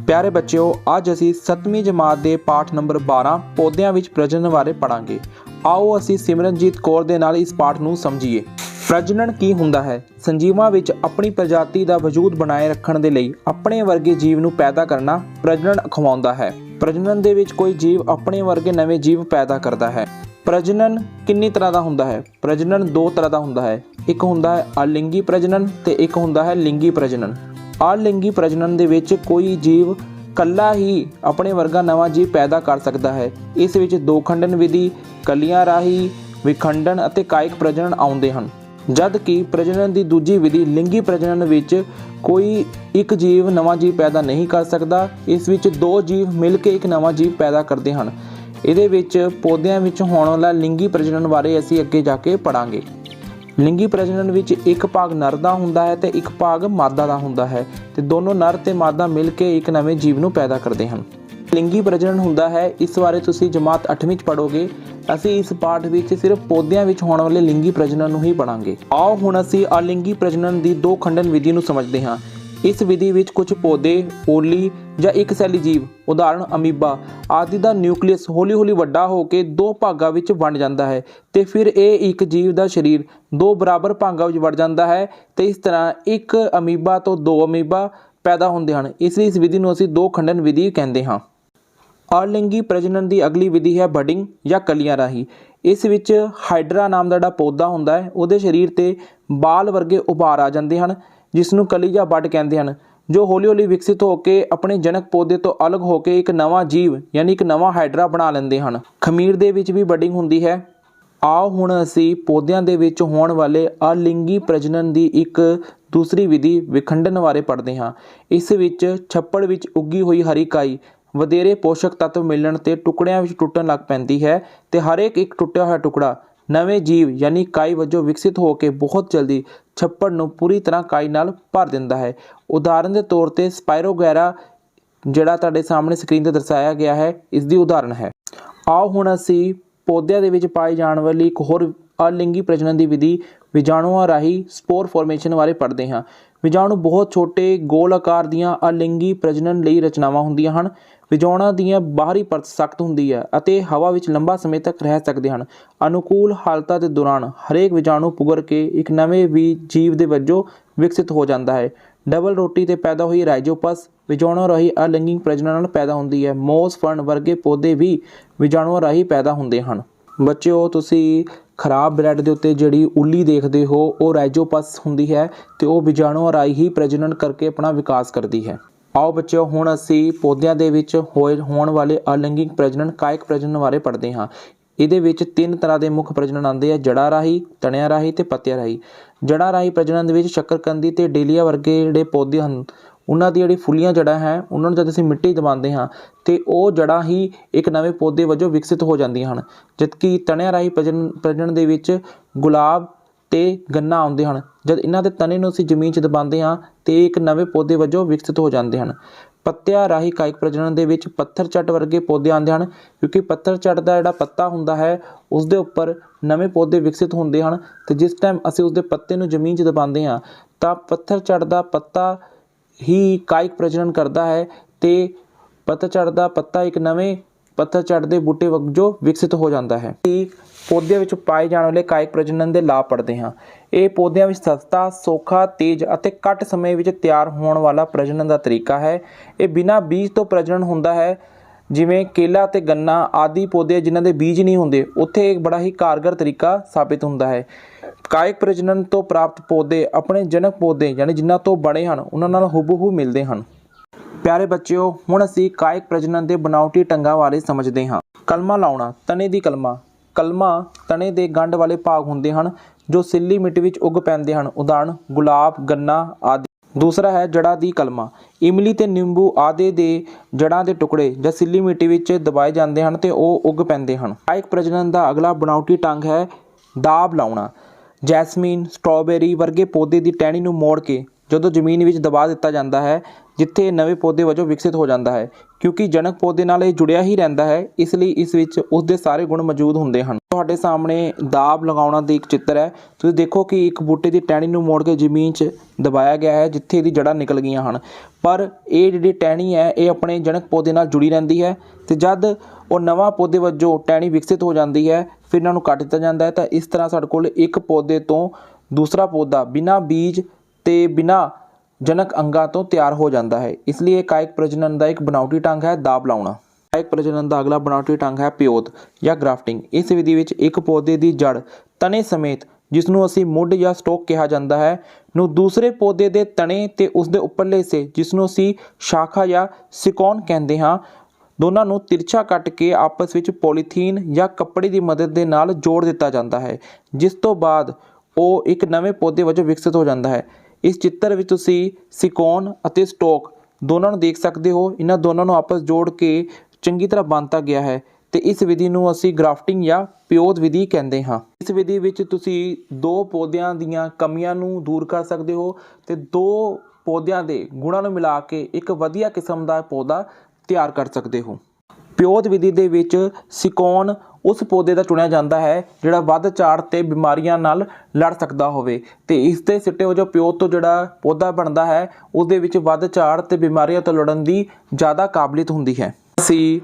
प्यारे बच्चों, ਅੱਜ ਅਸੀਂ 7ਵੀਂ ਜਮਾਤ ਦੇ ਪਾਠ ਨੰਬਰ 12 ਪੌਦਿਆਂ ਵਿੱਚ ਪ੍ਰਜਨਨ ਬਾਰੇ ਪੜਾਂਗੇ। ਆਓ ਅਸੀਂ ਸਿਮਰਨਜੀਤ ਕੌਰ ਦੇ ਨਾਲ ਇਸ ਪਾਠ ਨੂੰ ਸਮਝੀਏ। ਪ੍ਰਜਨਨ ਕੀ ਹੁੰਦਾ ਹੈ? ਸੰਜੀਵਾਂ ਵਿੱਚ ਆਪਣੀ ਪ੍ਰਜਾਤੀ ਦਾ ਵਜੂਦ ਬਣਾਏ ਰੱਖਣ ਦੇ ਲਈ ਆਪਣੇ ਵਰਗੇ ਜੀਵ ਨੂੰ ਪੈਦਾ ਕਰਨਾ ਪ੍ਰਜਨਨ ਅਖਵਾਉਂਦਾ ਹੈ। ਪ੍ਰਜਨਨ ਦੇ ਵਿੱਚ ਕੋਈ ਜੀਵ ਆਪਣੇ ਵਰਗੇ ਨਵੇਂ ਜੀਵ ਪੈਦਾ ਕਰਦਾ ਹੈ। ਪ੍ਰਜਨਨ ਕਿੰਨੀ ਤਰ੍ਹਾਂ ਦਾ ਹੁੰਦਾ ਹੈ? ਪ੍ਰਜਨਨ ਦੋ ਤਰ੍ਹਾਂ ਦਾ ਹੁੰਦਾ ਹੈ। ਇੱਕ ਹੁੰਦਾ ਹੈ ਅਲਿੰਗੀ ਪ੍ਰਜਨਨ ਤੇ ਇੱਕ ਹੁੰਦਾ ਹੈ ਲਿੰਗੀ ਪ੍ਰਜਨਨ। ਅਲਿੰਗੀ ਪ੍ਰਜਨਨ ਦੇ ਵਿੱਚ ਕੋਈ ਜੀਵ ਕੱਲਾ ਹੀ ਆਪਣੇ ਵਰਗਾ ਨਵਾਂ ਜੀਵ ਪੈਦਾ ਕਰ ਸਕਦਾ ਹੈ। ਇਸ ਵਿੱਚ ਦੋ ਖੰਡਨ ਵਿਧੀ, ਕਲੀਆਂ ਰਾਹੀਂ ਵਿਖੰਡਨ ਅਤੇ ਕਾਇਕ ਪ੍ਰਜਨਨ ਆਉਂਦੇ ਹਨ। ਜਦ ਕਿ ਪ੍ਰਜਨਨ ਦੀ ਦੂਜੀ ਵਿਧੀ ਲਿੰਗੀ ਪ੍ਰਜਨਨ ਵਿੱਚ ਕੋਈ ਇੱਕ ਜੀਵ ਨਵਾਂ ਜੀਵ ਪੈਦਾ ਨਹੀਂ ਕਰ ਸਕਦਾ। ਇਸ ਵਿੱਚ ਦੋ ਜੀਵ ਮਿਲ ਕੇ ਇੱਕ ਨਵਾਂ ਜੀਵ ਪੈਦਾ ਕਰਦੇ ਹਨ। ਇਹਦੇ ਵਿੱਚ ਪੌਦਿਆਂ ਵਿੱਚ ਹੋਣ ਵਾਲਾ ਲਿੰਗੀ ਪ੍ਰਜਨਨ ਬਾਰੇ ਅਸੀਂ ਅੱਗੇ ਜਾ ਕੇ ਪੜਾਂਗੇ। ਲਿੰਗੀ ਪ੍ਰਜਨਨ ਵਿੱਚ ਇੱਕ ਭਾਗ ਨਰ ਦਾ ਹੁੰਦਾ ਹੈ ਤੇ ਇੱਕ ਭਾਗ ਮਾਦਾ ਦਾ ਹੁੰਦਾ ਹੈ ਤੇ ਦੋਨੋਂ ਨਰ ਤੇ ਮਾਦਾ ਮਿਲ ਕੇ ਇੱਕ ਨਵੇਂ ਜੀਵ ਨੂੰ ਪੈਦਾ ਕਰਦੇ ਹਨ। ਲਿੰਗੀ ਪ੍ਰਜਨਨ ਹੁੰਦਾ ਹੈ, ਇਸ ਬਾਰੇ ਤੁਸੀਂ ਜਮਾਤ 8ਵੀਂ 'ਚ ਪੜ੍ਹੋਗੇ। ਅਸੀਂ ਇਸ ਪਾਠ ਵਿੱਚ ਸਿਰਫ ਪੌਦਿਆਂ ਵਿੱਚ ਹੋਣ ਵਾਲੇ ਲਿੰਗੀ ਪ੍ਰਜਨਨ ਨੂੰ ਹੀ ਪੜਾਂਗੇ। ਆਓ ਹੁਣ ਅਸੀਂ ਅਲਿੰਗੀ ਪ੍ਰਜਨਨ ਦੀ ਦੋ ਖੰਡਨ ਵਿਧੀ ਨੂੰ ਸਮਝਦੇ ਹਾਂ। ਇਸ ਵਿਧੀ ਵਿੱਚ ਕੁਝ ਪੌਦੇ, ਓਲੀ ਜਾਂ ਇੱਕ ਸੈਲੀ ਜੀਵ, ਉਦਾਹਰਣ ਅਮੀਬਾ ਆਦਿ ਦਾ ਨਿਊਕਲੀਅਸ ਹੌਲੀ-ਹੌਲੀ ਵੱਡਾ ਹੋ ਕੇ ਦੋ ਭਾਗਾਂ ਵਿੱਚ ਵੰਡ ਜਾਂਦਾ ਹੈ ਤੇ ਫਿਰ ਇਹ ਇੱਕ ਜੀਵ ਦਾ ਸਰੀਰ ਦੋ ਬਰਾਬਰ ਭਾਗਾਂ ਵਿੱਚ ਵੰਡ ਜਾਂਦਾ ਹੈ ਤੇ ਇਸ ਤਰ੍ਹਾਂ ਇੱਕ ਅਮੀਬਾ ਤੋਂ ਦੋ ਅਮੀਬਾ ਪੈਦਾ ਹੁੰਦੇ ਹਨ। ਇਸ ਲਈ ਇਸ ਵਿਧੀ ਨੂੰ ਅਸੀਂ ਦੋ ਖੰਡਨ ਵਿਧੀ ਕਹਿੰਦੇ ਹਾਂ। ਅਲਿੰਗੀ ਪ੍ਰਜਨਨ ਦੀ ਅਗਲੀ ਵਿਧੀ ਹੈ ਬਡਿੰਗ ਜਾਂ ਕਲੀਆਂ ਰਾਹੀਂ। ਇਸ ਵਿੱਚ ਹਾਈਡਰਾ ਨਾਮ ਦਾ ਜਿਹੜਾ ਪੌਦਾ ਹੁੰਦਾ ਹੈ ਉਹਦੇ ਸਰੀਰ ਤੇ ਬਾਲ ਵਰਗੇ ਉਭਾਰ ਆ ਜਾਂਦੇ ਹਨ, ਜਿਸ ਨੂੰ ਕਲੀ ਜਾਂ ਬਡ ਕਹਿੰਦੇ ਹਨ, ਜੋ ਹੌਲੀ-ਹੌਲੀ ਵਿਕਸਿਤ ਹੋ ਕੇ ਆਪਣੇ ਜਨਕ ਪੌਦੇ ਤੋਂ ਅਲੱਗ ਹੋ ਕੇ ਇੱਕ ਨਵਾਂ ਜੀਵ ਯਾਨੀ ਇੱਕ ਨਵਾਂ ਹਾਈਡਰਾ ਬਣਾ ਲੈਂਦੇ ਹਨ। ਖਮੀਰ ਦੇ ਵਿੱਚ ਵੀ ਬਡਿੰਗ ਹੁੰਦੀ ਹੈ। ਆਓ ਹੁਣ ਅਸੀਂ ਪੌਦਿਆਂ ਦੇ ਵਿੱਚ ਹੋਣ ਵਾਲੇ ਅਲਿੰਗੀ ਪ੍ਰਜਨਨ ਦੀ ਇੱਕ ਦੂਸਰੀ ਵਿਧੀ ਵਿਖੰਡਨ ਬਾਰੇ ਪੜ੍ਹਦੇ ਹਾਂ। ਇਸ ਵਿੱਚ ਛੱਪੜ ਵਿੱਚ ਉੱਗੀ ਹੋਈ ਹਰੀ ਕਾਈ ਵਧੇਰੇ ਪੋਸ਼ਕ ਤੱਤਵ ਮਿਲਣ ਤੇ ਟੁਕੜਿਆਂ ਵਿੱਚ ਟੁੱਟਣ ਲੱਗ ਪੈਂਦੀ ਹੈ ਤੇ ਹਰੇਕ ਇੱਕ ਟੁੱਟਿਆ ਹੋਇਆ ਟੁਕੜਾ ਨਵੇਂ ਜੀਵ ਯਾਨੀ ਕਾਈ ਵਜੋਂ ਵਿਕਸਿਤ ਹੋ ਕੇ ਬਹੁਤ ਜਲਦੀ ਛੱਪੜ ਨੂੰ ਪੂਰੀ ਤਰ੍ਹਾਂ ਕਾਈ ਨਾਲ ਭਰ ਦਿੰਦਾ ਹੈ। ਉਦਾਹਰਨ ਦੇ ਤੌਰ ਤੇ ਸਪਾਇਰੋਗੈਰਾ ਜਿਹੜਾ ਤੁਹਾਡੇ ਸਾਹਮਣੇ ਸਕਰੀਨ ਤੇ ਦਰਸਾਇਆ ਗਿਆ ਹੈ, ਇਸ ਦੀ ਉਦਾਹਰਨ ਹੈ। ਆਓ ਹੁਣ ਅਸੀਂ ਪੌਦਿਆਂ ਦੇ ਵਿੱਚ ਪਾਈ ਜਾਣ ਵਾਲੀ ਇੱਕ ਹੋਰ ਅਲਿੰਗੀ ਪ੍ਰਜਨਨ ਦੀ ਵਿਧੀ ਬੀਜਾਣੂਆਂ ਰਾਹੀਂ ਸਪੋਰ ਫਾਰਮੇਸ਼ਨ ਬਾਰੇ ਪੜ੍ਹਦੇ ਹਾਂ। ਬੀਜਾਣੂ ਬਹੁਤ ਛੋਟੇ ਗੋਲ ਆਕਾਰ ਦੀਆਂ ਅਲਿੰਗੀ ਪ੍ਰਜਨਨ ਲਈ ਰਚਨਾਵਾਂ ਹੁੰਦੀਆਂ ਹਨ। ਬੀਜਾਣੂਆਂ ਦੀਆਂ ਬਾਹਰੀ ਪਰਤ ਸਖਤ ਹੁੰਦੀ ਹੈ ਅਤੇ ਹਵਾ ਵਿੱਚ ਲੰਬਾ ਸਮੇਂ ਤੱਕ ਰਹਿ ਸਕਦੇ ਹਨ। ਅਨੁਕੂਲ ਹਾਲਤਾਂ ਦੇ ਦੌਰਾਨ ਹਰੇਕ ਬੀਜਾਣੂ ਪੁਗਰ ਕੇ ਇੱਕ ਨਵੇਂ ਜੀਵ ਦੇ ਵਜੋਂ ਵਿਕਸਿਤ ਹੋ ਜਾਂਦਾ ਹੈ। ਡਬਲ ਰੋਟੀ ਤੇ ਪੈਦਾ ਹੋਈ ਰਾਈਜੋਪਸ ਬੀਜਾਣੂਆਂ ਰਾਹੀਂ ਅਲਿੰਗੀ ਪ੍ਰਜਨਨ ਨਾਲ ਪੈਦਾ ਹੁੰਦੀ ਹੈ। ਮੋਸ ਫਰਨ ਵਰਗੇ ਪੌਦੇ ਵੀ ਬੀਜਾਣੂਆਂ ਰਾਹੀਂ ਪੈਦਾ ਹੁੰਦੇ ਹਨ। ਬੱਚਿਓ, ਤੁਸੀਂ ਖਰਾਬ ਬ੍ਰੈਡ ਦੇ ਉੱਤੇ ਜਿਹੜੀ ਉੱਲੀ ਦੇਖਦੇ ਹੋ ਉਹ ਰਾਈਜੋਪਸ ਹੁੰਦੀ ਹੈ ਤੇ ਉਹ ਬੀਜਾਣੂਆਂ ਰਾਹੀਂ ਹੀ ਪ੍ਰਜਨਨ ਕਰਕੇ ਆਪਣਾ ਵਿਕਾਸ ਕਰਦੀ ਹੈ। ਆਓ ਬੱਚਿਓ, ਹੁਣ ਅਸੀਂ ਪੌਦਿਆਂ ਦੇ ਵਿੱਚ ਹੋਣ ਵਾਲੇ ਅਲਿੰਗਿਕ ਪ੍ਰਜਨਨ ਕਾਇਕ ਪ੍ਰਜਨਨ ਬਾਰੇ ਪੜ੍ਹਦੇ ਹਾਂ। ਇਹਦੇ ਵਿੱਚ ਤਿੰਨ ਤਰ੍ਹਾਂ ਦੇ ਮੁੱਖ ਪ੍ਰਜਨਨ ਆਉਂਦੇ ਆ: ਜੜ੍ਹਾਂ ਰਾਹੀਂ, ਤਣਿਆਂ ਰਾਹੀਂ ਤੇ ਪੱਤਿਆਂ ਰਾਹੀਂ। ਜੜ੍ਹਾਂ ਰਾਹੀਂ ਪ੍ਰਜਨਨ ਦੇ ਵਿੱਚ ਸ਼ੱਕਰਕੰਦੀ ਤੇ ਡੇਲੀਆ ਵਰਗੇ ਜਿਹੜੇ ਪੌਦੇ ਹਨ, ਉਹਨਾਂ ਦੀ ਜਿਹੜੀ ਫੁੱਲੀਆਂ ਜੜ੍ਹਾਂ ਹੈ ਉਹਨਾਂ ਨੂੰ ਜਦ ਅਸੀਂ ਮਿੱਟੀ ਦਬਾਉਂਦੇ ਹਾਂ ਤੇ ਉਹ ਜੜ੍ਹਾਂ ਹੀ ਇੱਕ ਨਵੇਂ ਪੌਦੇ ਵਜੋਂ ਵਿਕਸਿਤ ਹੋ ਜਾਂਦੀਆਂ ਹਨ। ਜਦਕਿ ਤਣਿਆਂ ਰਾਹੀਂ ਪ੍ਰਜਨਨ ਦੇ ਵਿੱਚ ਗੁਲਾਬ ਤੇ ਗੰਨਾ ਆਉਂਦੇ ਹਨ। ਜਦ ਇਹਨਾਂ ਦੇ ਤਣੇ ਨੂੰ ਅਸੀਂ ਜ਼ਮੀਨ 'ਚ ਦਬਾਉਂਦੇ ਹਾਂ ਤੇ ਇੱਕ ਨਵੇਂ ਪੌਦੇ ਵਜੋਂ ਵਿਕਸਿਤ ਹੋ ਜਾਂਦੇ ਹਨ। ਪੱਤਿਆਂ ਰਾਹੀਂ ਕਾਇਕ ਪ੍ਰਜਨਨ ਦੇ ਵਿੱਚ ਪੱਥਰ ਚੱਟ ਵਰਗੇ ਪੌਦੇ ਆਉਂਦੇ ਹਨ, ਕਿਉਂਕਿ ਪੱਥਰ ਚੱਟ ਦਾ ਜਿਹੜਾ ਪੱਤਾ ਹੁੰਦਾ ਹੈ ਉਸ ਦੇ ਉੱਪਰ ਨਵੇਂ ਪੌਦੇ ਵਿਕਸਿਤ ਹੁੰਦੇ ਹਨ ਤੇ ਜਿਸ ਟਾਈਮ ਅਸੀਂ ਉਸਦੇ ਪੱਤੇ ਨੂੰ ਜ਼ਮੀਨ 'ਚ ਦਬਾਉਂਦੇ ਹਾਂ ਤਾਂ ਪੱਥਰ ਚੱਟ ਦਾ ਪੱਤਾ ਹੀ ਕਾਇਕ ਪ੍ਰਜਨਨ ਕਰਦਾ ਹੈ ਤੇ ਪੱਥਰ ਚੱਟ ਦਾ ਪੱਤਾ ਇੱਕ ਨਵੇਂ ਪੱਥਰ ਚੱਟ ਦੇ ਬੂਟੇ ਵਜੋਂ ਵਿਕਸਿਤ ਹੋ ਜਾਂਦਾ ਹੈ। ਪੌਦਿਆਂ ਵਿੱਚ ਪਾਏ ਜਾਣ ਵਾਲੇ ਕਾਇਕ ਪ੍ਰਜਨਨ ਦੇ ਲਾਭ ਪੜ੍ਹਦੇ ਹਾਂ। ਇਹ ਪੌਦਿਆਂ ਵਿੱਚ ਸਸਤਾ, ਸੌਖਾ, ਤੇਜ਼ ਅਤੇ ਘੱਟ ਸਮੇਂ ਵਿੱਚ ਤਿਆਰ ਹੋਣ ਵਾਲਾ ਪ੍ਰਜਨਨ ਦਾ ਤਰੀਕਾ ਹੈ। ਇਹ ਬਿਨਾਂ ਬੀਜ ਤੋਂ ਪ੍ਰਜਨਨ ਹੁੰਦਾ ਹੈ। ਜਿਵੇਂ ਕੇਲਾ ਅਤੇ ਗੰਨਾ ਆਦਿ ਪੌਦੇ ਜਿਨ੍ਹਾਂ ਦੇ ਬੀਜ ਨਹੀਂ ਹੁੰਦੇ, ਉੱਥੇ ਇੱਕ ਬੜਾ ਹੀ ਕਾਰਗਰ ਤਰੀਕਾ ਸਾਬਿਤ ਹੁੰਦਾ ਹੈ। ਕਾਇਕ ਪ੍ਰਜਨਨ ਤੋਂ ਪ੍ਰਾਪਤ ਪੌਦੇ ਆਪਣੇ ਜਨਕ ਪੌਦੇ ਯਾਨੀ ਜਿਨ੍ਹਾਂ ਤੋਂ ਬਣੇ ਹਨ ਉਹਨਾਂ ਨਾਲ ਹੂਬਹੂ ਮਿਲਦੇ ਹਨ। ਪਿਆਰੇ ਬੱਚਿਓ, ਹੁਣ ਅਸੀਂ ਕਾਇਕ ਪ੍ਰਜਨਨ ਦੇ ਬਣਾਉਟੀ ਢੰਗਾਂ ਬਾਰੇ ਸਮਝਦੇ ਹਾਂ। ਕਲਮਾਂ ਲਾਉਣਾ। ਤਣੇ ਦੀ ਕਲਮਾਂ ਤਣੇ ਦੇ ਗੰਢ ਵਾਲੇ ਭਾਗ ਹੁੰਦੇ ਹਨ ਜੋ ਸਿੱਲੀ ਮਿੱਟੀ ਵਿੱਚ ਉੱਗ ਪੈਂਦੇ ਹਨ, ਉਦਾਹਰਣ ਗੁਲਾਬ, ਗੰਨਾ ਆਦਿ। ਦੂਸਰਾ ਹੈ ਜੜ੍ਹਾਂ ਦੀ ਕਲਮਾਂ। ਇਮਲੀ ਤੇ ਨਿੰਬੂ ਆਦਿ ਦੇ ਜੜ੍ਹਾਂ ਦੇ ਟੁਕੜੇ ਜਾਂ ਸਿੱਲੀ ਮਿੱਟੀ ਵਿੱਚ ਦਬਾਏ ਜਾਂਦੇ ਹਨ ਤੇ ਉਹ ਉੱਗ ਪੈਂਦੇ ਹਨ। ਕਾਇਕ ਪ੍ਰਜਨਨ ਦਾ ਅਗਲਾ ਬਣਾਉਟੀ ਢੰਗ ਹੈ ਦਾਬ ਲਾਉਣਾ। ਜੈਸਮੀਨ, ਸਟ੍ਰਾਬੇਰੀ ਵਰਗੇ ਪੌਦੇ ਦੀ ਟਹਿਣੀ ਨੂੰ ਮੋੜ ਕੇ ਜਦੋਂ ਜ਼ਮੀਨ ਵਿੱਚ ਦਬਾ ਦਿੱਤਾ ਜਾਂਦਾ ਹੈ, ਜਿੱਥੇ ਨਵੇਂ ਪੌਦੇ ਵਜੋਂ ਵਿਕਸਿਤ ਹੋ ਜਾਂਦਾ ਹੈ। ਕਿਉਂਕਿ ਜਨਕ ਪੌਦੇ ਨਾਲ ਇਹ ਜੁੜਿਆ ਹੀ ਰਹਿੰਦਾ ਹੈ, ਇਸ ਲਈ ਇਸ ਵਿੱਚ ਉਸ ਦੇ ਸਾਰੇ ਗੁਣ ਮੌਜੂਦ ਹੁੰਦੇ ਹਨ। ਤੁਹਾਡੇ ਸਾਹਮਣੇ ਦਾਬ ਲਗਾਉਣਾ ਦੀ ਇੱਕ ਚਿੱਤਰ ਹੈ। ਤੁਸੀਂ ਦੇਖੋ ਕਿ ਇੱਕ ਬੂਟੇ ਦੀ ਟਹਿਣੀ ਨੂੰ ਮੋੜ ਕੇ ਜ਼ਮੀਨ 'ਚ ਦਬਾਇਆ ਗਿਆ ਹੈ, ਜਿੱਥੇ ਇਹਦੀ ਜੜ੍ਹਾਂ ਨਿਕਲ ਗਈਆਂ ਹਨ। ਪਰ ਇਹ ਜਿਹੜੀ ਟਹਿਣੀ ਹੈ ਇਹ ਆਪਣੇ ਜਨਕ ਪੌਦੇ ਨਾਲ ਜੁੜੀ ਰਹਿੰਦੀ ਹੈ, ਅਤੇ ਜਦ ਉਹ ਨਵਾਂ ਪੌਦੇ ਵਜੋਂ ਟਹਿਣੀ ਵਿਕਸਿਤ ਹੋ ਜਾਂਦੀ ਹੈ ਫਿਰ ਇਹਨਾਂ ਨੂੰ ਕੱਟ ਦਿੱਤਾ ਜਾਂਦਾ ਹੈ। ਤਾਂ ਇਸ ਤਰ੍ਹਾਂ ਸਾਡੇ ਕੋਲ ਇੱਕ ਪੌਦੇ ਤੋਂ ਦੂਸਰਾ ਪੌਦਾ ਬਿਨਾਂ ਬੀਜ ਤੇ ਬਿਨਾਂ ਜਨਕ ਅੰਗਾਂ ਤੋਂ ਤਿਆਰ ਹੋ ਜਾਂਦਾ ਹੈ। ਇਸ ਲਈ ਇਹ ਕਾਇਕ ਪ੍ਰਜਨਨ ਦਾ ਇੱਕ ਬਣਾਵਟੀ ਢੰਗ ਹੈ ਦਾਬ ਲਾਉਣਾ। ਕਾਇਕ ਪ੍ਰਜਨਨ ਦਾ ਅਗਲਾ ਬਣਾਵਟੀ ਢੰਗ ਹੈ ਪਿਓਤ ਜਾਂ ਗ੍ਰਾਫਟਿੰਗ। ਇਸ ਵਿਧੀ ਵਿੱਚ ਇੱਕ ਪੌਦੇ ਦੀ ਜੜ ਤਣੇ ਸਮੇਤ, ਜਿਸ ਨੂੰ ਅਸੀਂ ਮੁੱਢ ਜਾਂ ਸਟੋਕ ਕਿਹਾ ਜਾਂਦਾ ਹੈ, ਨੂੰ ਦੂਸਰੇ ਪੌਦੇ ਦੇ ਤਣੇ ਤੇ ਉਸ ਦੇ ਉੱਪਰਲੇ ਹਿੱਸੇ, ਜਿਸ ਨੂੰ ਅਸੀਂ ਸ਼ਾਖਾ ਜਾਂ ਸਿਕੋਨ ਕਹਿੰਦੇ ਹਾਂ, ਦੋਨਾਂ ਨੂੰ ਤਿਰਛਾ ਕੱਟ ਕੇ ਆਪਸ ਵਿੱਚ ਪੋਲੀਥੀਨ ਜਾਂ ਕੱਪੜੇ ਦੀ ਮਦਦ ਦੇ ਨਾਲ ਜੋੜ ਦਿੱਤਾ ਜਾਂਦਾ ਹੈ, ਜਿਸ ਤੋਂ ਬਾਅਦ ਉਹ ਇੱਕ ਨਵੇਂ ਪੌਦੇ ਵਜੋਂ ਵਿਕਸਿਤ ਹੋ ਜਾਂਦਾ ਹੈ। ਇਸ ਚਿੱਤਰ ਵਿੱਚ ਤੁਸੀਂ ਸਿਕੋਨ ਅਤੇ ਸਟੋਕ ਦੋਨਾਂ ਨੂੰ ਦੇਖ ਸਕਦੇ ਹੋ। ਇਹਨਾਂ ਦੋਨਾਂ ਨੂੰ ਆਪਸ ਜੋੜ ਕੇ ਚੰਗੀ ਤਰ੍ਹਾਂ ਬੰਨ੍ਹਤਾ ਗਿਆ ਹੈ, ਤੇ ਇਸ ਵਿਧੀ ਨੂੰ ਅਸੀਂ ਗ੍ਰਾਫਟਿੰਗ ਜਾਂ ਪਿਓਤ ਵਿਧੀ ਕਹਿੰਦੇ ਹਾਂ। ਇਸ ਵਿਧੀ ਵਿੱਚ ਤੁਸੀਂ ਦੋ ਪੌਦਿਆਂ ਦੀਆਂ ਕਮੀਆਂ ਨੂੰ ਦੂਰ ਕਰ ਸਕਦੇ ਹੋ ਤੇ ਦੋ ਪੌਦਿਆਂ ਦੇ ਗੁਣਾਂ ਨੂੰ ਮਿਲਾ ਕੇ ਇੱਕ ਵਧੀਆ ਕਿਸਮ ਦਾ ਪੌਦਾ ਤਿਆਰ ਕਰ ਸਕਦੇ ਹੋ। ਪਿਓਤ ਵਿਧੀ ਦੇ ਵਿੱਚ ਸਿਕੋਨ ਉਸ ਪੌਦੇ ਦਾ ਚੁਣਿਆ ਜਾਂਦਾ ਹੈ ਜਿਹੜਾ ਵੱਧ ਝਾੜ ਤੇ ਬਿਮਾਰੀਆਂ ਨਾਲ ਲੜ ਸਕਦਾ ਹੋਵੇ, ਤੇ ਇਸ ਦੇ ਸਿੱਟੇ ਵਜੋਂ ਪਿਓਤ ਤੋਂ ਜਿਹੜਾ ਪੌਦਾ ਬਣਦਾ ਹੈ ਉਸ ਦੇ ਵਿੱਚ ਵੱਧ ਝਾੜ ਤੇ ਬਿਮਾਰੀਆਂ ਤੋਂ ਲੜਨ ਦੀ ਜ਼ਿਆਦਾ ਕਾਬਲੀਅਤ ਹੁੰਦੀ ਹੈ। ਅਸੀਂ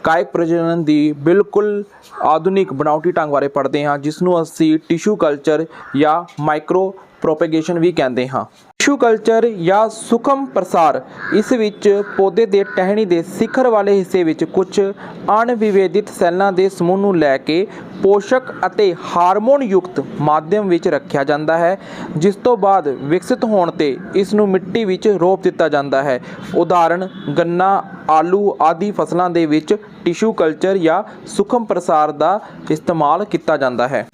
ਕਾਇਕ ਪ੍ਰਜਨਨ ਦੀ ਬਿਲਕੁਲ ਆਧੁਨਿਕ ਬਣਾਵਟੀ ਢੰਗ ਬਾਰੇ ਪੜ੍ਹਦੇ ਹਾਂ, ਜਿਸ ਨੂੰ ਅਸੀਂ ਟਿਸ਼ੂ ਕਲਚਰ ਜਾਂ ਮਾਈਕਰੋ ਪ੍ਰੋਪੇਗੇਸ਼ਨ ਵੀ ਕਹਿੰਦੇ ਹਾਂ। ਟਿਸ਼ੂ ਕਲਚਰ ਜਾਂ ਸੂਖਮ ਪ੍ਰਸਾਰ, ਇਸ ਵਿੱਚ ਪੌਦੇ ਦੇ ਟਹਿਣੀ ਦੇ ਸਿਖਰ ਵਾਲੇ ਹਿੱਸੇ ਵਿੱਚ ਕੁਝ ਅਣਵਿਵੇਦਿਤ ਸੈੱਲਾਂ ਦੇ ਸਮੂਹ ਨੂੰ ਲੈ ਕੇ ਪੋਸ਼ਕ ਅਤੇ ਹਾਰਮੋਨ ਯੁਕਤ ਮਾਧਿਅਮ ਵਿੱਚ ਰੱਖਿਆ ਜਾਂਦਾ ਹੈ, ਜਿਸ ਤੋਂ ਬਾਅਦ ਵਿਕਸਿਤ ਹੋਣ ਤੇ ਇਸ ਨੂੰ ਮਿੱਟੀ ਵਿੱਚ ਰੋਪ ਦਿੱਤਾ ਜਾਂਦਾ ਹੈ। ਉਦਾਹਰਣ ਗੰਨਾ, ਆਲੂ ਆਦਿ ਫਸਲਾਂ ਦੇ ਵਿੱਚ ਟਿਸ਼ੂ ਕਲਚਰ ਜਾਂ ਸੂਖਮ ਪ੍ਰਸਾਰ ਦਾ ਇਸਤੇਮਾਲ ਕੀਤਾ ਜਾਂਦਾ ਹੈ।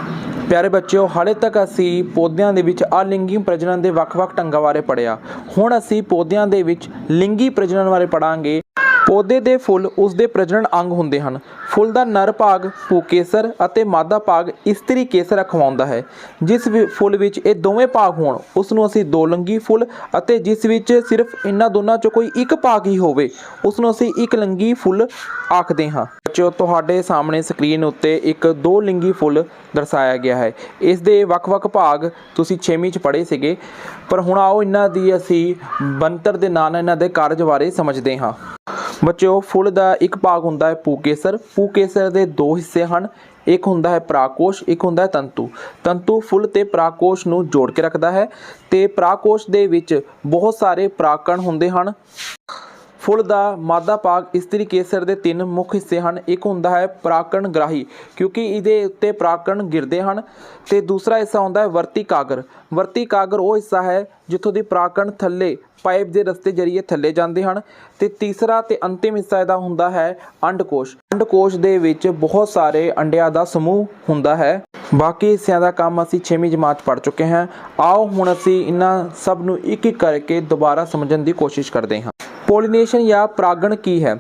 ਪਿਆਰੇ ਬੱਚਿਓ, ਹਾਲੇ ਤੱਕ ਅਸੀਂ ਪੌਦਿਆਂ ਦੇ ਵਿੱਚ ਅਲਿੰਗੀ ਪ੍ਰਜਨਨ ਦੇ ਵੱਖ-ਵੱਖ ਢੰਗਾਂ ਬਾਰੇ ਪੜ੍ਹਿਆ। ਹੁਣ ਅਸੀਂ ਪੌਦਿਆਂ ਦੇ ਵਿੱਚ ਲਿੰਗੀ ਪ੍ਰਜਨਨ ਬਾਰੇ ਪੜ੍ਹਾਂਗੇ। ਪੌਦੇ ਦੇ ਫੁੱਲ ਉਸ ਦੇ ਪ੍ਰਜਨਨ ਅੰਗ ਹੁੰਦੇ ਹਨ। ਫੁੱਲ ਦਾ ਨਰ ਭਾਗ ਪੁਕੇਸਰ ਅਤੇ ਮਾਦਾ ਭਾਗ ਇਸਤਰੀ ਕੇਸਰ ਅਖਵਾਉਂਦਾ ਹੈ। ਜਿਸ ਫੁੱਲ ਵਿੱਚ ਇਹ ਦੋਵੇਂ ਭਾਗ ਹੋਣ ਉਸ ਨੂੰ ਅਸੀਂ ਦੋ ਲਿੰਗੀ ਫੁੱਲ, ਅਤੇ ਜਿਸ ਵਿੱਚ ਸਿਰਫ ਇਹਨਾਂ ਦੋਨਾਂ 'ਚੋਂ ਕੋਈ ਇੱਕ ਭਾਗ ਹੀ ਹੋਵੇ ਉਸ ਨੂੰ ਅਸੀਂ ਇੱਕ ਲਿੰਗੀ ਫੁੱਲ ਆਖਦੇ ਹਾਂ। ਬੱਚਿਓ, ਤੁਹਾਡੇ ਸਾਹਮਣੇ ਸਕਰੀਨ ਉੱਤੇ ਇੱਕ ਦੋ ਲਿੰਗੀ ਫੁੱਲ ਦਰਸਾਇਆ ਗਿਆ ਹੈ। ਇਸ ਦੇ ਵੱਖ-ਵੱਖ ਭਾਗ ਤੁਸੀਂ 6ਵੀਂ 'ਚ ਪੜ੍ਹੇ ਸੀਗੇ, ਪਰ ਹੁਣ ਆਓ ਇਹਨਾਂ ਦੀ ਅਸੀਂ ਬਣਤਰ ਦੇ ਨਾਲ ਇਹਨਾਂ ਦੇ ਕਾਰਜ ਬਾਰੇ ਸਮਝਦੇ ਹਾਂ। ਬੱਚਿਓ, ਫੁੱਲ ਦਾ ਇੱਕ ਭਾਗ ਹੁੰਦਾ ਹੈ ਪੁਕੇਸਰ। ਪੁਕੇਸਰ ਦੇ ਦੋ ਹਿੱਸੇ ਹਨ, ਇੱਕ ਹੁੰਦਾ ਹੈ ਪਰਾਗਕੋਸ਼, ਇੱਕ ਹੁੰਦਾ ਹੈ ਤੰਤੂ। ਤੰਤੂ ਫੁੱਲ ਤੇ ਪਰਾਗਕੋਸ਼ ਨੂੰ ਜੋੜ ਕੇ ਰੱਖਦਾ ਹੈ, ਤੇ ਪਰਾਗਕੋਸ਼ ਦੇ ਵਿੱਚ ਬਹੁਤ ਸਾਰੇ ਪਰਾਗਕਣ ਹੁੰਦੇ ਹਨ। ਫੁੱਲ ਦਾ ਮਾਦਾ ਭਾਗ ਇਸਤਰੀ ਕੇਸਰ ਦੇ ਤਿੰਨ ਮੁੱਖ ਹਿੱਸੇ ਹਨ। ਇੱਕ ਹੁੰਦਾ ਹੈ ਪਰਾਗਕਣ ਗ੍ਰਾਹੀ, ਕਿਉਂਕਿ ਇਹਦੇ ਉੱਤੇ ਪਰਾਗਕਣ ਗਿਰਦੇ ਹਨ, ਤੇ ਦੂਸਰਾ ਹਿੱਸਾ ਹੁੰਦਾ ਹੈ ਵਰਤੀ ਕਾਗਰ। ਵਰਤੀ ਕਾਗਰ ਉਹ ਹਿੱਸਾ ਹੈ ਜਿੱਥੋਂ ਦੀ ਪਰਾਗਕਣ ਥੱਲੇ ਪਾਈਪ ਦੇ ਰਸਤੇ ਜ਼ਰੀਏ ਥੱਲੇ ਜਾਂਦੇ ਹਨ, ਤੇ ਤੀਸਰਾ ਤੇ ਅੰਤਿਮ ਹਿੱਸਾ ਇਹਦਾ ਹੁੰਦਾ ਹੈ ਅੰਡਕੋਸ਼। ਅੰਡਕੋਸ਼ ਦੇ ਵਿੱਚ ਬਹੁਤ ਸਾਰੇ ਅੰਡਿਆਂ ਦਾ ਸਮੂਹ ਹੁੰਦਾ ਹੈ। ਬਾਕੀ ਹਿੱਸਿਆਂ ਦਾ ਕੰਮ ਅਸੀਂ 6ਵੀਂ ਜਮਾਤ ਪੜ੍ਹ ਚੁੱਕੇ ਹਾਂ। ਆਓ ਹੁਣ ਅਸੀਂ ਇਹਨਾਂ ਸਭ ਨੂੰ ਇੱਕ ਇੱਕ ਕਰਕੇ ਦੁਬਾਰਾ ਸਮਝਣ ਦੀ ਕੋਸ਼ਿਸ਼ ਕਰਦੇ ਹਾਂ। ਪੋਲੀਨੇਸ਼ਨ ਜਾਂ ਪਰਾਗਣ ਕੀ ਹੈ?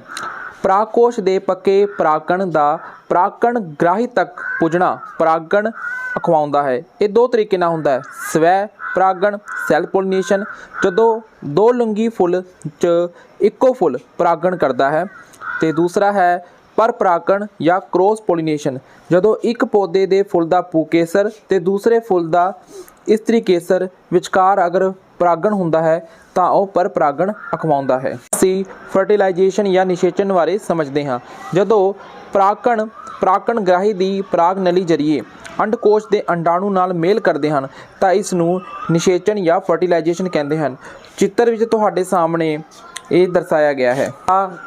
ਪਰਾਗਕੋਸ਼ ਦੇ ਪੱਕੇ ਪਰਾਗਕਣ ਦਾ ਪਰਾਗਕਣ ਗ੍ਰਾਹੀ ਤੱਕ ਪੁੱਜਣਾ ਪਰਾਗਣ ਅਖਵਾਉਂਦਾ ਹੈ। ਇਹ ਦੋ ਤਰੀਕੇ ਨਾਲ ਹੁੰਦਾ ਹੈ, ਸਵੈ ਪਰਾਗਣ ਸੈਲਫ ਪੋਲੀਨੇਸ਼ਨ, ਜਦੋਂ ਦੋ ਲਿੰਗੀ ਫੁੱਲ 'ਚ ਇੱਕੋ ਫੁੱਲ ਪਰਾਗਣ ਕਰਦਾ ਹੈ, ਤੇ ਦੂਸਰਾ ਹੈ ਪਰ ਪਰਾਗਣ ਜਾਂ ਕ੍ਰੋਸ ਪੋਲੀਨੇਸ਼ਨ, ਜਦੋਂ ਇੱਕ ਪੌਦੇ ਦੇ ਫੁੱਲ ਦਾ ਪੁਕੇਸਰ ਤੇ ਦੂਸਰੇ ਫੁੱਲ ਦਾ ਇਸਤਰੀ ਕੇਸਰ ਵਿਚਕਾਰ ਅਗਰ ਪਰਾਗਣ ਹੁੰਦਾ ਹੈ ਤਾਂ ਉਹ ਪਰ ਪਰਾਗਣ ਅਖਵਾਉਂਦਾ ਹੈ। ਅਸੀਂ ਫਰਟੀਲਾਈਜੇਸ਼ਨ ਜਾਂ ਨਿਸ਼ੇਚਨ ਬਾਰੇ ਸਮਝਦੇ ਹਾਂ। ਜਦੋਂ ਪਰਾਗਕਣ ਗ੍ਰਾਹੀ ਦੀ ਪਰਾਗ ਨਲੀ ਜ਼ਰੀਏ ਅੰਡਕੋਸ਼ ਦੇ ਅੰਡਾਣੂ ਨਾਲ ਮੇਲ ਕਰਦੇ ਹਨ ਤਾਂ ਇਸ ਨੂੰ ਨਿਸ਼ੇਚਨ ਜਾਂ ਫਰਟੀਲਾਈਜੇਸ਼ਨ ਕਹਿੰਦੇ ਹਨ। ਚਿੱਤਰ ਵਿੱਚ ਤੁਹਾਡੇ ਸਾਹਮਣੇ ਇਹ ਦਰਸਾਇਆ ਗਿਆ ਹੈ।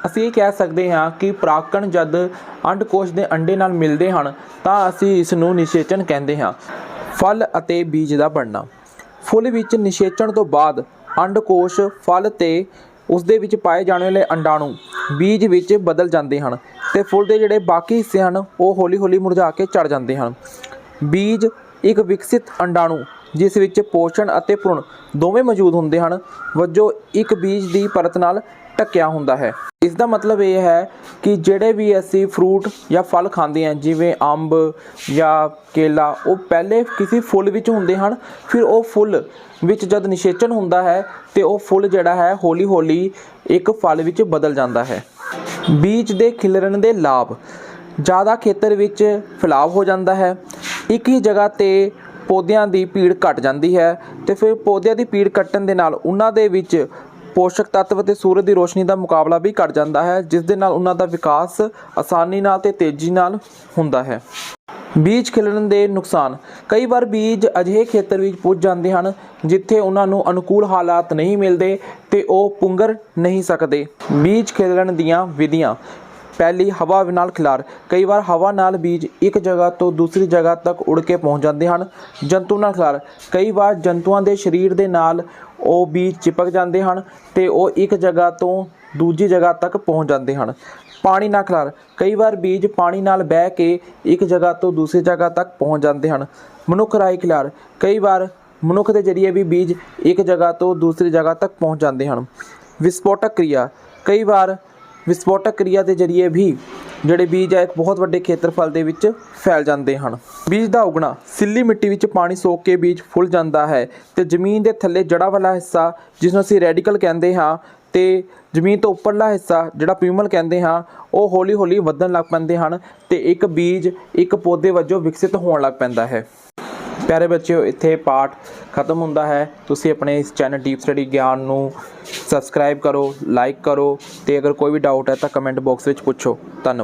ਅਸੀਂ ਇਹ ਕਹਿ ਸਕਦੇ ਹਾਂ ਕਿ ਪਰਾਗਕਣ ਜਦ ਅੰਡਕੋਸ਼ ਦੇ ਅੰਡੇ ਨਾਲ ਮਿਲਦੇ ਹਨ ਤਾਂ ਅਸੀਂ ਇਸ ਨੂੰ ਨਿਸ਼ੇਚਨ ਕਹਿੰਦੇ ਹਾਂ। ਫਲ ਅਤੇ ਬੀਜ ਦਾ ਬਣਨਾ। ਫੁੱਲ ਵਿੱਚ ਨਿਸ਼ੇਚਣ ਤੋਂ ਬਾਅਦ ਅੰਡਕੋਸ਼ ਫਲ ਤੇ ਉਸ ਦੇ ਵਿੱਚ ਪਾਏ ਜਾਣ ਵਾਲੇ ਅੰਡਾਣੂ ਬੀਜ ਵਿੱਚ ਬਦਲ ਜਾਂਦੇ ਹਨ, ਤੇ ਫੁੱਲ ਦੇ ਜਿਹੜੇ ਬਾਕੀ ਹਿੱਸੇ ਹਨ ਉਹ ਹੌਲੀ-ਹੌਲੀ ਮੁਰਝਾ ਕੇ ਝੜ ਜਾਂਦੇ ਹਨ। ਬੀਜ ਇੱਕ ਵਿਕਸਿਤ ਅੰਡਾਣੂ ਜਿਸ ਵਿੱਚ ਪੋਸ਼ਣ ਅਤੇ ਭਰੂਣ ਦੋਵੇਂ ਮੌਜੂਦ ਹੁੰਦੇ ਹਨ ਵਜੋਂ ਇੱਕ ਬੀਜ ਦੀ ਪਰਤ ਨਾਲ ਢੱਕਿਆ ਹੁੰਦਾ ਹੈ। ਇਸ ਦਾ ਮਤਲਬ ਇਹ ਹੈ ਕਿ ਜਿਹੜੇ ਵੀ ਅਸੀਂ ਫਰੂਟ ਜਾਂ ਫਲ ਖਾਂਦੇ ਹਾਂ, ਜਿਵੇਂ ਅੰਬ ਜਾਂ ਕੇਲਾ, ਉਹ ਪਹਿਲੇ ਕਿਸੇ ਫੁੱਲ ਵਿੱਚ ਹੁੰਦੇ ਹਨ। ਫਿਰ ਉਹ ਫੁੱਲ ਵਿੱਚ ਜਦ ਨਿਸ਼ੇਚਨ ਹੁੰਦਾ ਹੈ ਤੇ ਉਹ ਫੁੱਲ ਜਿਹੜਾ ਹੈ ਹੌਲੀ ਹੌਲੀ ਇੱਕ ਫਲ ਵਿੱਚ ਬਦਲ ਜਾਂਦਾ ਹੈ। ਬੀਜ ਦੇ ਖਿਲਰਨ ਦੇ ਲਾਭ: ਜ਼ਿਆਦਾ ਖੇਤਰ ਵਿੱਚ ਫੈਲਾਅ ਹੋ ਜਾਂਦਾ ਹੈ। ਇੱਕ ਹੀ ਜਗ੍ਹਾ 'ਤੇ ਪੌਦਿਆਂ ਦੀ ਭੀੜ ਘਟ ਜਾਂਦੀ ਹੈ ਤੇ ਫਿਰ ਪੌਦਿਆਂ ਦੀ ਭੀੜ ਘਟਣ ਦੇ ਨਾਲ ਉਹਨਾਂ ਦੇ ਵਿੱਚ ਪੋਸ਼ਕ ਤੱਤਵ ਅਤੇ ਸੂਰਜ ਦੀ ਰੋਸ਼ਨੀ ਦਾ ਮੁਕਾਬਲਾ ਵੀ ਘਟ ਜਾਂਦਾ ਹੈ, ਜਿਸ ਦੇ ਨਾਲ ਉਹਨਾਂ ਦਾ ਵਿਕਾਸ ਆਸਾਨੀ ਨਾਲ ਅਤੇ ਤੇਜ਼ੀ ਨਾਲ ਹੁੰਦਾ ਹੈ। ਬੀਜ ਖਿਲਰਨ ਦੇ ਨੁਕਸਾਨ: ਕਈ ਵਾਰ ਬੀਜ ਅਜਿਹੇ ਖੇਤਰ ਵਿੱਚ ਪੁੱਜ ਜਾਂਦੇ ਹਨ ਜਿੱਥੇ ਉਹਨਾਂ ਨੂੰ ਅਨੁਕੂਲ ਹਾਲਾਤ ਨਹੀਂ ਮਿਲਦੇ ਤੇ ਉਹ ਪੁੰਗਰ ਨਹੀਂ ਸਕਦੇ। ਬੀਜ ਖਿਲਰਨ ਦੀਆਂ ਵਿਧੀਆਂ: ਪਹਿਲੀ, ਹਵਾ ਨਾਲ ਖਿਲਾਰ: ਕਈ ਵਾਰ ਹਵਾ ਨਾਲ ਬੀਜ ਇੱਕ ਜਗ੍ਹਾ ਤੋਂ ਦੂਸਰੀ ਜਗ੍ਹਾ ਤੱਕ ਉੜ ਕੇ ਪਹੁੰਚ ਜਾਂਦੇ ਹਨ। ਜੰਤੂ ਨਾਲ ਖਿਲਾਰ: ਕਈ ਵਾਰ ਜੰਤੂਆਂ ਦੇ ਸਰੀਰ ਦੇ ਨਾਲ ਉਹ ਬੀਜ ਚਿਪਕ ਜਾਂਦੇ ਹਨ ਤੇ ਉਹ ਇੱਕ ਜਗ੍ਹਾ ਤੋਂ ਦੂਜੀ ਜਗ੍ਹਾ ਤੱਕ ਪਹੁੰਚ ਜਾਂਦੇ ਹਨ। ਪਾਣੀ ਨਾਲ ਖਿਲਾਰ: ਕਈ ਵਾਰ ਬੀਜ ਪਾਣੀ ਨਾਲ ਬਹਿ ਕੇ ਇੱਕ ਜਗ੍ਹਾ ਤੋਂ ਦੂਸਰੀ ਜਗ੍ਹਾ ਤੱਕ ਪਹੁੰਚ ਜਾਂਦੇ ਹਨ। ਮਨੁੱਖ ਰਾਹੀਂ ਖਿਲਾਰ: ਕਈ ਵਾਰ ਮਨੁੱਖ ਦੇ ਜ਼ਰੀਏ ਵੀ ਬੀਜ ਇੱਕ ਜਗ੍ਹਾ ਤੋਂ ਦੂਸਰੀ ਜਗ੍ਹਾ ਤੱਕ ਪਹੁੰਚ ਜਾਂਦੇ ਹਨ। ਵਿਸਫੋਟਕ ਕਿਰਿਆ: ਕਈ ਵਾਰ ਵਿਸਫੋਟਕ ਕਿਰਿਆ ਦੇ ਜ਼ਰੀਏ ਵੀ ਜਿਹੜੇ ਬੀਜ ਹੈ ਇੱਕ ਬਹੁਤ ਵੱਡੇ ਖੇਤਰਫਲ ਦੇ ਵਿੱਚ ਫੈਲ ਜਾਂਦੇ ਹਨ। ਬੀਜ ਦਾ ਉੱਗਣਾ: ਸਿੱਲੀ ਮਿੱਟੀ ਵਿੱਚ ਪਾਣੀ ਸੋਖ ਕੇ ਬੀਜ ਫੁੱਲ ਜਾਂਦਾ ਹੈ ਤੇ ਜ਼ਮੀਨ ਦੇ ਥੱਲੇ ਜੜ੍ਹਾਂ ਵਾਲਾ ਹਿੱਸਾ, ਜਿਸ ਨੂੰ ਅਸੀਂ ਰੈਡੀਕਲ ਕਹਿੰਦੇ ਹਾਂ, ਤੇ ਜ਼ਮੀਨ ਤੋਂ ਉੱਪਰਲਾ ਹਿੱਸਾ ਜਿਹੜਾ ਪਿਊਮਲ ਕਹਿੰਦੇ ਹਾਂ, ਉਹ ਹੌਲੀ ਹੌਲੀ ਵਧਣ ਲੱਗ ਪੈਂਦੇ ਹਨ ਤੇ ਇੱਕ ਬੀਜ ਇੱਕ ਪੌਦੇ ਵਜੋਂ ਵਿਕਸਿਤ ਹੋਣ ਲੱਗ ਪੈਂਦਾ ਹੈ। ਪਿਆਰੇ ਬੱਚਿਓ, ਇੱਥੇ ਪਾਠ ਖਤਮ ਹੁੰਦਾ ਹੈ। ਤੁਸੀਂ ਆਪਣੇ ਇਸ ਚੈਨਲ ਡੀਪ ਸਟੱਡੀ ਗਿਆਨ ਨੂੰ ਸਬਸਕ੍ਰਾਈਬ ਕਰੋ, ਲਾਈਕ ਕਰੋ ਤੇ ਅਗਰ ਕੋਈ ਵੀ ਡਾਊਟ ਹੈ ਤਾਂ ਕਮੈਂਟ ਬਾਕਸ ਵਿੱਚ ਪੁੱਛੋ। ਧੰਨਵਾਦ।